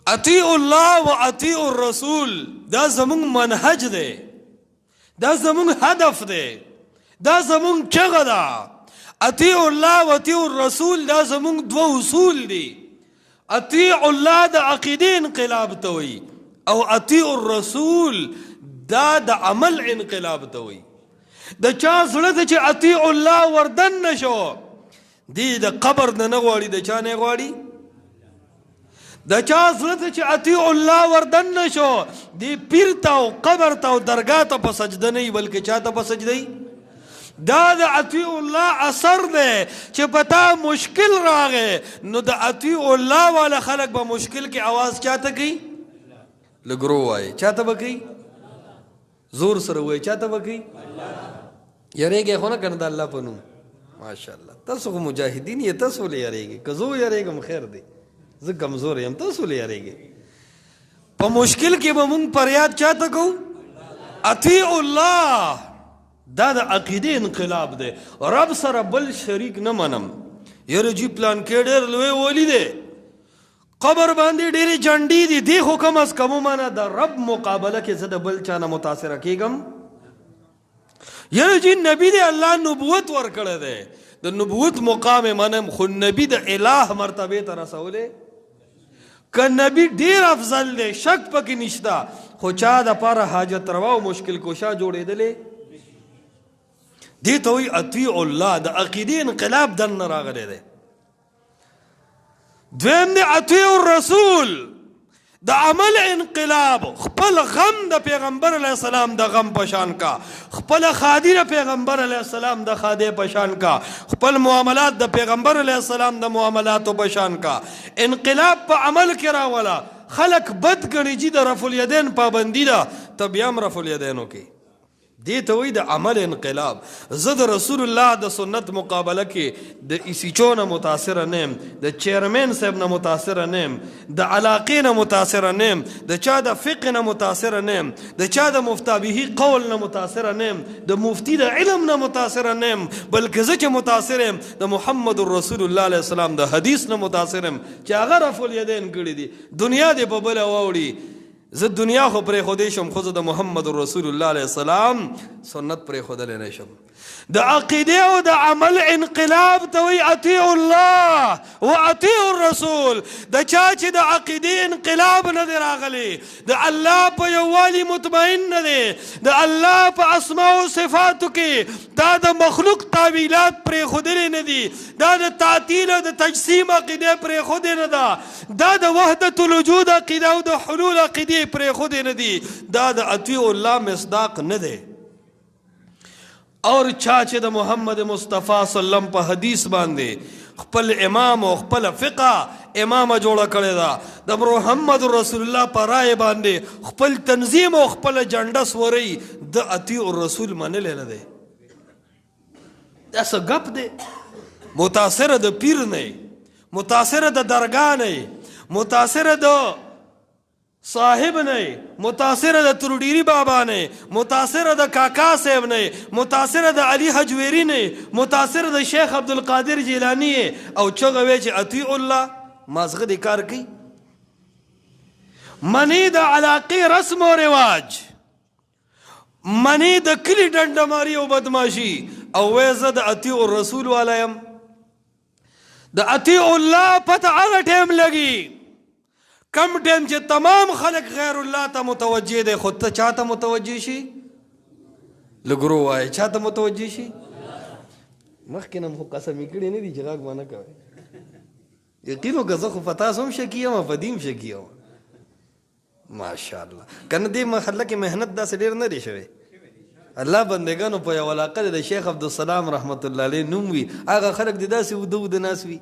اطیع الله و اطیع الرسول دا زمون منهج دی، دا زمون هدف دی، دا زمون چغه ده. اطیع الله و اطیع الرسول دا زمون دو اصول دی. اطیع الله د عقیده انقلاب ته وی او اطیع الرسول دا د عمل انقلاب ته وی. د چا زړه ته چې اطیع الله وردن نشو دی د قبر نه غواړي، د چا نه غواړي. د چا زړه ته چې اطیع الله وردن نشو دی پیر ته او قبر ته او درګاه ته په سجده نه بلکې چا ته په سجده. دا د اطیع الله اثر دی چې پتا مشکل راغې نو د اطیع الله والا خلق به مشکل کې आवाज چاته کوي؟ لګرو وای چاته به کوي؟ زور سره وای چاته به کوي؟ یریږي خو نه کنه د الله په نوم. ماشاءالله تاسو خو مجاهدین یې، تاسو ولې یریږي؟ که زه یریږم خیر دی، زه کمزور یم، تاسو ولې یریږي؟ په مشکل کې به مونږ فریاد چاته کوو؟ اطیع الله. دا د عقیده انقلاب دی. رب سره بل شریک نه منم. یره جی پلان کې ډېر لوی ولی دی، قبر باندې ډېرې جنډې دي، دی خو کم از کم مانه د رب مقابله کې زه د بل چا نه متاثره کېږم. یره جی نبی دی الله نبوت ورکړی دی، د نبوت مقام منم خو نبی د الہ مرتبه ته رسولی که نبی ډېر افضل دی شک پکې نشته، خو چا د پاره حاجت روا او مشکل کوشا جوړېدلی دې ته وایي اطیع الله. د عقیدې انقلاب دننه راغلی دی. دویم دی اطیع الرسول، د عمل انقلاب. خپل غم د پیغمبر علیه السلام د غم پشان کا، خپل خادی د پیغمبر علیه السلام د خادی پشان کا، خپل معاملات د پیغمبر علیه السلام د معاملاتو پشان کا. انقلاب په عمل کې راولا. خلق بد ګڼي چې د رفع الیدین پابندي ده، ته بیا هم رفع الیدینو کې. دې ته وایي د عمل انقلاب. زه د رسول الله د سنت مقابله کې د ایسیچو نه متاثره نه یم، د چیرمین صاحب نه متاثره نه یم، د علاقې نه متاثره نه یم، د چا د فقه نه متاثره نه یم، د چا د مفتابهي قول نه متاثره نه یم، د مفتی د علم نه متاثره نه یم، بلکې زه چې متاثر یم د محمد رسول الله علیه السلام د حدیث نه متاثر یم چې هغه رفع الیدین کړي دي. دنیا دې په بله واوړي، زه دنیا خو پرېښودی شم خو زه د محمد رسول الله علیه السلام سنت پرېښودلی نه شم. د عقیدې او د عمل انقلاب ته وایي اطیع الله و اطیع الرسول. د چا چې د عقیدې انقلاب نه دی راغلی، د الله په یووالي مطمئن نه دی، د الله په اسماء او صفاتو کې دا د مخلوق تعویلات پرېښودلی نه دي، دا د تعطیل او د تجسیم عقیده پرېښودې نه ده، دا د وحدت الوجود عقیده او د حلول عقیدې پرېښودې نه دي، دا د اطیع الله مصداق نه دی. اور چا چې د محمد مصطفی صلی الله علیه وسلم په حدیث باندې خپل امام او خپل فقه امامه جوړه کړې ده، د محمد رسول الله په رای باندې خپل تنظیم او خپل جنډه سوري، د اطیع الرسول منلی نه دی. دا څه ګپ دی؟ متاثره د پیر نه، متاثره د درګاه نه، متاثره د صاحب نه، متاثره د تروډيري بابا نه، متاثره د کاکا صاحب نه، متاثره د علي حجويري نه، متاثره د شیخ عبدالقادر جیلانی او چغه وی چې اطیع الله. مازغه د کار کوي منی د علاقې رسم او رواج، منی د کلی ډنډماري او بدماشي، او وې زه د اطیع الرسول والا یم. د اطیع الله پته هغه ټیم لګي کم ټیم چې تمام خلق غیر الله ته متوجه دی، خود ته چا ته متوجه شي؟ لګرو وای چا ته متوجه شي؟ مخکې نه مو قسمې کړې نه دي چې غږ به نه کوئ. یقین وکړه زه خو په تاسو هم شکي یم او په دې هم شکي یم. ماشاءالله که نه دې محله کې محنت داسې ډېر نه دی شوی. الله بندګانو په یو علاقه د شیخ عبدالسلام رحمت الله علیه نوم وي، هغه خلک دې داسې اوده اوده ناست وي